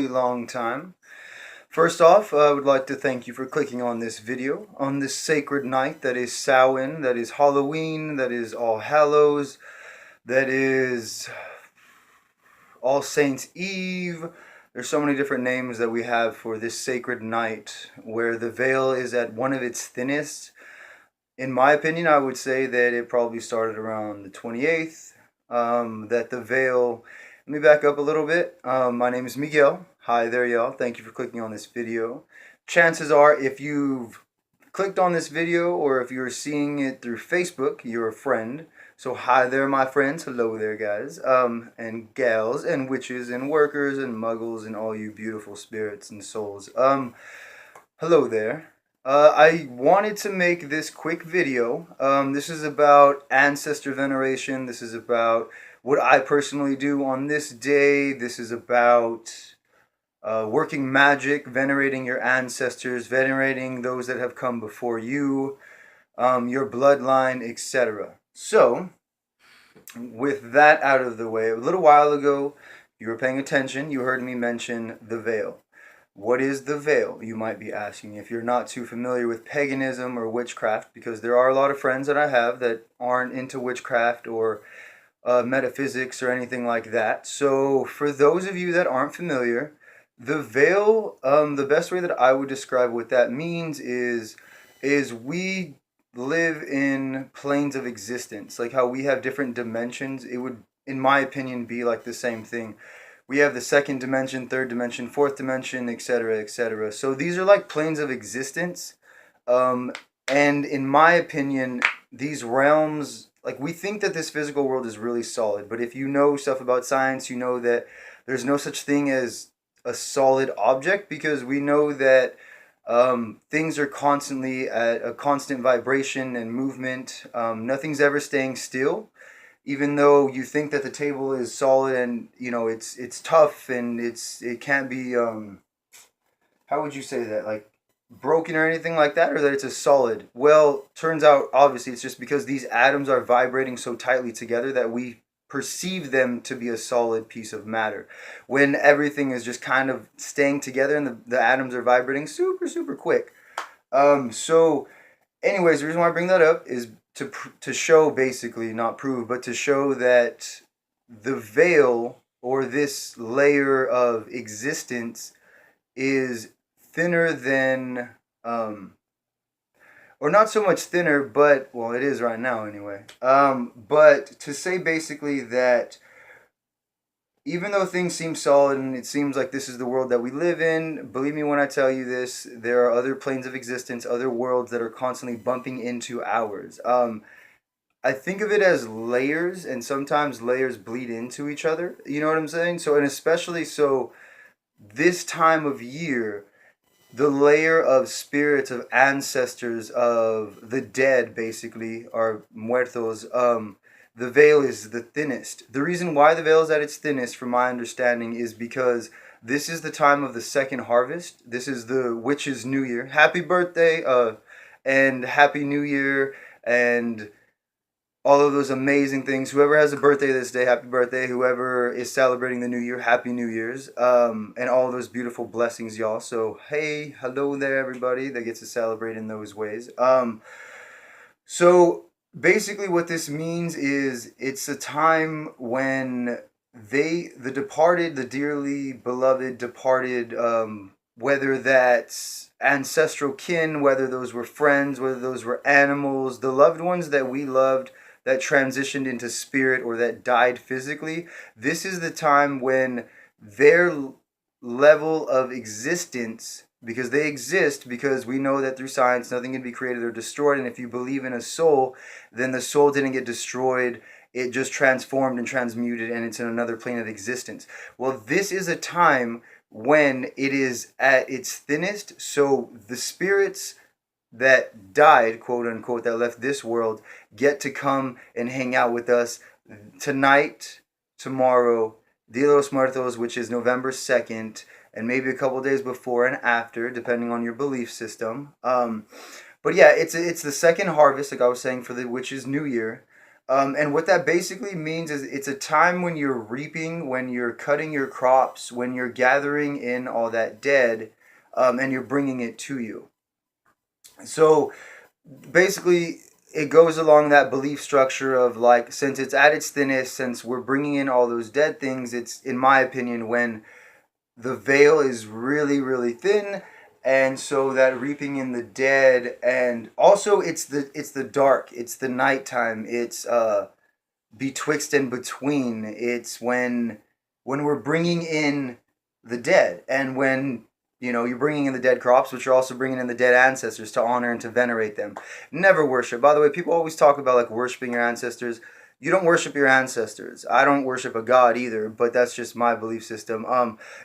long time. First off, I would like to thank you for clicking on this video on this sacred night that is Samhain, that is Halloween, that is All Hallows, that is All Saints Eve. There's so many different names that we have for this sacred night where the veil is at one of its thinnest. In my opinion, I would say that it probably started around the 28th. That the veil, let me back up a little bit. My name is Miguel. Hi there, y'all. Thank you for clicking on this video. Chances are, if you've clicked on this video or if you're seeing it through Facebook, you're a friend. So hi there, my friends. Hello there, guys. And gals and witches and workers and muggles and all you beautiful spirits and souls. Hello there. I wanted to make this quick video. This is about ancestor veneration. This is about what I personally do on this day. This is about working magic, venerating your ancestors, venerating those that have come before you, your bloodline, etc. So, with that out of the way, a little while ago, you were paying attention, you heard me mention the veil. What is the veil, you might be asking, if you're not too familiar with paganism or witchcraft, because there are a lot of friends that I have that aren't into witchcraft or metaphysics or anything like that. So for those of you that aren't familiar, the veil, the best way that I would describe what that means is we live in planes of existence. Like how we have different dimensions, it would, in my opinion, be like the same thing. We have the second dimension, third dimension, fourth dimension, etc., etc. So these are like planes of existence. And in my opinion, these realms, like we think that this physical world is really solid. But if you know stuff about science, you know that there's no such thing as a solid object, because we know that things are constantly at a constant vibration and movement. Nothing's ever staying still. Even though you think that the table is solid and it's tough and it can't be how would you say that, like broken or anything like that, or that it's a solid. Well, turns out obviously it's just because these atoms are vibrating so tightly together that we perceive them to be a solid piece of matter, when everything is just kind of staying together and the atoms are vibrating super quick. So anyways, the reason why I bring that up is to show, basically not prove, but to show that the veil, or this layer of existence, is thinner than or not so much thinner, but well, it is right now anyway. But to say basically that even though things seem solid and it seems like this is the world that we live in, believe me when I tell you this, there are other planes of existence, other worlds that are constantly bumping into ours. I think of it as layers, and sometimes layers bleed into each other. You know what I'm saying? So, and especially so this time of year, the layer of spirits, of ancestors, of the dead, basically, or muertos, the veil is the thinnest. The reason why the veil is at its thinnest, from my understanding, is because this is the time of the second harvest. This is the witch's new year. Happy birthday, and happy new year, and all of those amazing things. Whoever has a birthday this day, happy birthday. Whoever is celebrating the new year, happy New Year's. And all those beautiful blessings, y'all. So, hey, hello there, everybody that gets to celebrate in those ways. So, basically what this means is it's a time when the departed, the dearly beloved departed, whether that's ancestral kin, whether those were friends, whether those were animals, the loved ones that we loved, that transitioned into spirit or that died physically, this is the time when their level of existence, because they exist, because we know that through science nothing can be created or destroyed, and if you believe in a soul, then the soul didn't get destroyed, it just transformed and transmuted, and it's in another plane of existence. Well, this is a time when it is at its thinnest, so the spirits that died, quote unquote, that left this world, get to come and hang out with us tonight, tomorrow, Dia de los Muertos, which is November 2nd, and maybe a couple days before and after, depending on your belief system. But yeah, it's the second harvest, like I was saying, for the witch's new year. And what that basically means is it's a time when you're reaping, when you're cutting your crops, when you're gathering in all that dead, and you're bringing it to you. So basically, it goes along that belief structure of like, since it's at its thinnest, since we're bringing in all those dead things, it's, in my opinion, when the veil is really, really thin. And so that reaping in the dead, and also it's the dark, it's the nighttime, it's betwixt and between. It's when we're bringing in the dead, and when you're bringing in the dead crops, but you're also bringing in the dead ancestors to honor and to venerate them. Never worship. By the way, people always talk about like worshiping your ancestors. You don't worship your ancestors. I don't worship a god either, but that's just my belief system.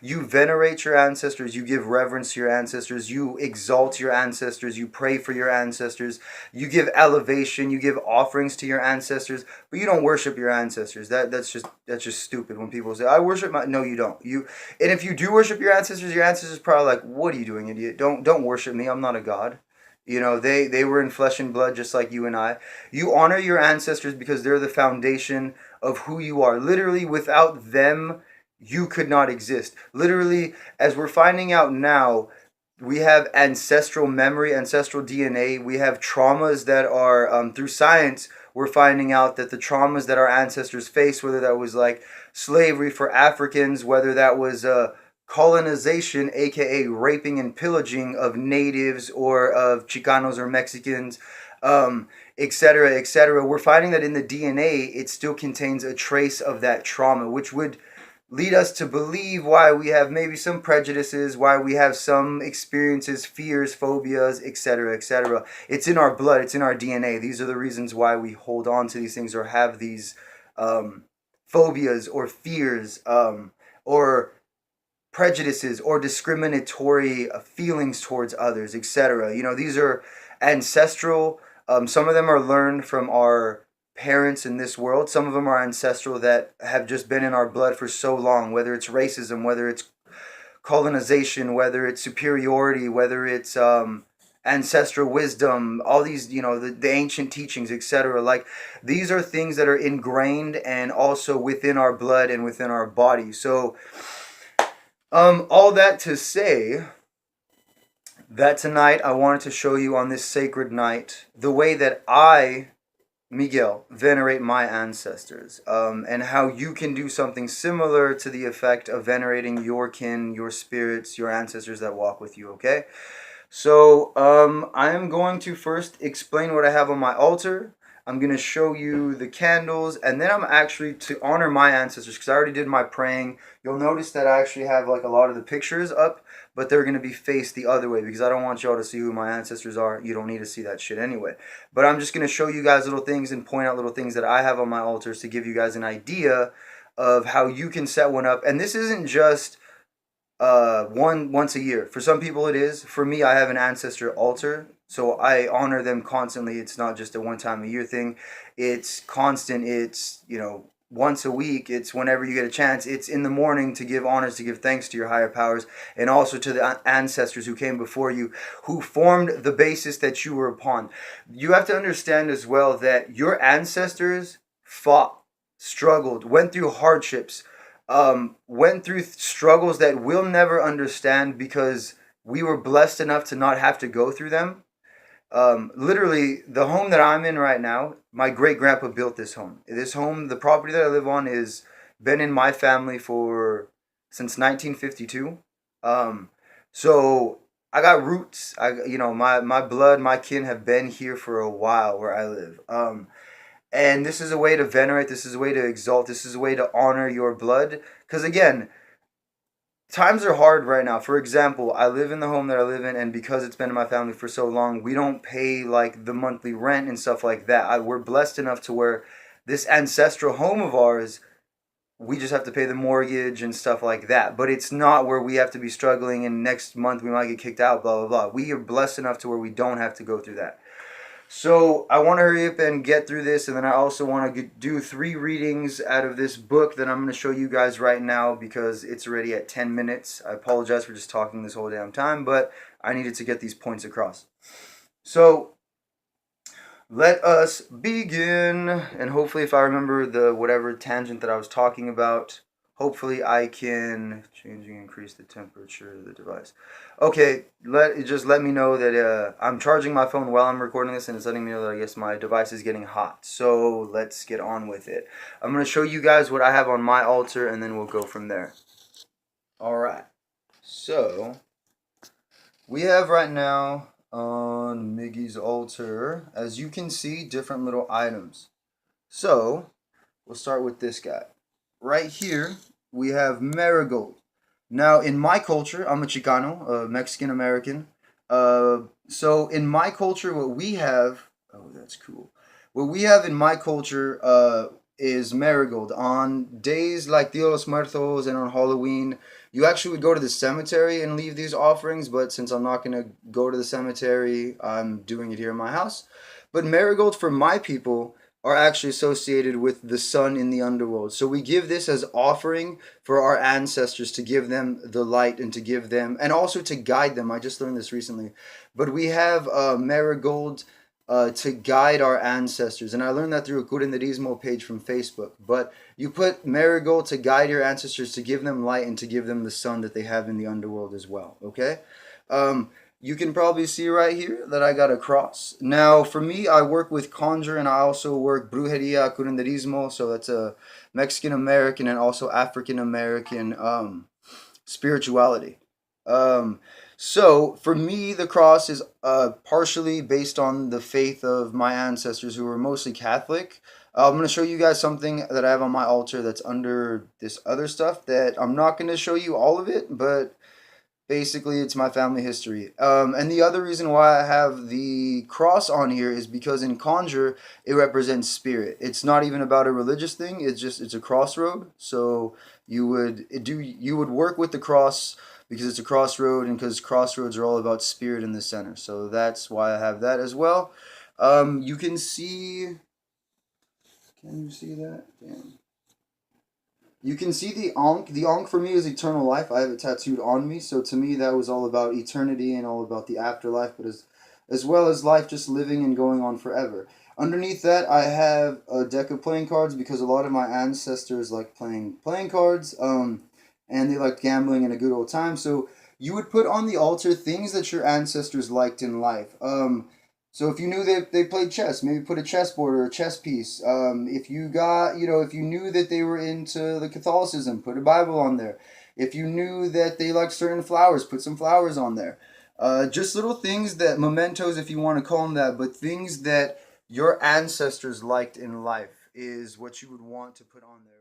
You venerate your ancestors. You give reverence to your ancestors. You exalt your ancestors. You pray for your ancestors. You give elevation. You give offerings to your ancestors, but you don't worship your ancestors. That's just stupid when people say I worship my. No, you don't. And if you do worship your ancestors probably like, what are you doing, idiot? Don't worship me. I'm not a god. They were in flesh and blood just like you and I. You honor your ancestors because they're the foundation of who you are. Literally, without them, you could not exist. Literally, as we're finding out now, we have ancestral memory, ancestral DNA. We have traumas that are, through science, we're finding out that the traumas that our ancestors faced, whether that was like slavery for Africans, whether that was colonization, aka raping and pillaging of natives or of Chicanos or Mexicans, etc., etc. We're finding that in the DNA, it still contains a trace of that trauma, which would lead us to believe why we have maybe some prejudices, why we have some experiences, fears, phobias, etc., etc. It's in our blood, it's in our DNA. These are the reasons why we hold on to these things or have these phobias or fears or prejudices or discriminatory feelings towards others, etc. These are ancestral. Some of them are learned from our parents in this world. Some of them are ancestral that have just been in our blood for so long, whether it's racism, whether it's colonization, whether it's superiority, whether it's ancestral wisdom, all these, the ancient teachings, etc. Like, these are things that are ingrained and also within our blood and within our body. So all that to say that tonight I wanted to show you on this sacred night the way that I, Miguel, venerate my ancestors, and how you can do something similar to the effect of venerating your kin, your spirits, your ancestors that walk with you, okay? So I am going to first explain what I have on my altar. I'm going to show you the candles, and then I'm actually to honor my ancestors, because I already did my praying. You'll notice that I actually have like a lot of the pictures up, but they're going to be faced the other way because I don't want y'all to see who my ancestors are. You don't need to see that shit anyway. But I'm just going to show you guys little things and point out little things that I have on my altars to give you guys an idea of how you can set one up. And this isn't just once a year. For some people it is. For me, I have an ancestor altar, so I honor them constantly. It's not just a one time a year thing. It's constant. It's, once a week. It's whenever you get a chance. It's in the morning to give honors, to give thanks to your higher powers, and also to the ancestors who came before you, who formed the basis that you were upon. You have to understand as well that your ancestors fought, struggled, went through hardships, went through struggles that we'll never understand because we were blessed enough to not have to go through them. Literally, the home that I'm in right now, my great grandpa built this home. This home, the property that I live on, is been in my family for since 1952. So I got roots. My blood, my kin have been here for a while where I live. And this is a way to venerate, this is a way to exalt, this is a way to honor your blood. Because again, times are hard right now. For example, I live in the home that I live in, and because it's been in my family for so long, we don't pay like the monthly rent and stuff like that. We're blessed enough to where this ancestral home of ours, we just have to pay the mortgage and stuff like that. But it's not where we have to be struggling and next month we might get kicked out, blah, blah, blah. We are blessed enough to where we don't have to go through that. So I want to hurry up and get through this, and then I also want to do 3 readings out of this book that I'm going to show you guys right now because it's already at 10 minutes. I apologize for just talking this whole damn time, but I needed to get these points across. So let us begin. And hopefully, if I remember the whatever tangent that I was talking about, hopefully I can increase the temperature of the device. Okay, let me know that I'm charging my phone while I'm recording this, and it's letting me know that I guess my device is getting hot. So let's get on with it. I'm gonna show you guys what I have on my altar, and then we'll go from there. All right. So we have right now on Miggy's altar, as you can see, different little items. So we'll start with this guy. Right here, we have marigold. Now, in my culture, I'm a Chicano, a Mexican American. So in my culture, what we have, oh, that's cool. What we have in my culture is marigold. On days like Dia de los Muertos and on Halloween, you actually would go to the cemetery and leave these offerings, but since I'm not going to go to the cemetery, I'm doing it here in my house. But marigold for my people are actually associated with the sun in the underworld. So we give this as offering for our ancestors to give them the light and to give them, and also to guide them. I just learned this recently. But we have marigold to guide our ancestors. And I learned that through a curanderismo page from Facebook. But you put marigold to guide your ancestors, to give them light and to give them the sun that they have in the underworld as well. Okay? You can probably see right here that I got a cross. Now, for me, I work with conjure and I also work brujeria, curanderismo. So that's a Mexican American and also African American spirituality. So for me, the cross is partially based on the faith of my ancestors who were mostly Catholic. I'm going to show you guys something that I have on my altar that's under this other stuff that I'm not going to show you all of it, but basically it's my family history. And the other reason why I have the cross on here is because in conjure it represents spirit. It's not even about a religious thing. It's a crossroad. So you would work with the cross because it's a crossroad and because crossroads are all about spirit in the center. So that's why I have that as well. You can see. Can you see that? Damn. You can see the Ankh. The Ankh for me is eternal life. I have it tattooed on me. So to me, that was all about eternity and all about the afterlife, but as well as life just living and going on forever. Underneath that, I have a deck of playing cards because a lot of my ancestors like playing cards, and they like gambling and a good old time. So you would put on the altar things that your ancestors liked in life. So if you knew that they played chess, maybe put a chessboard or a chess piece. If you got, if you knew that they were into the Catholicism, put a Bible on there. If you knew that they liked certain flowers, put some flowers on there. Just little things that, mementos if you want to call them that, but things that your ancestors liked in life is what you would want to put on there.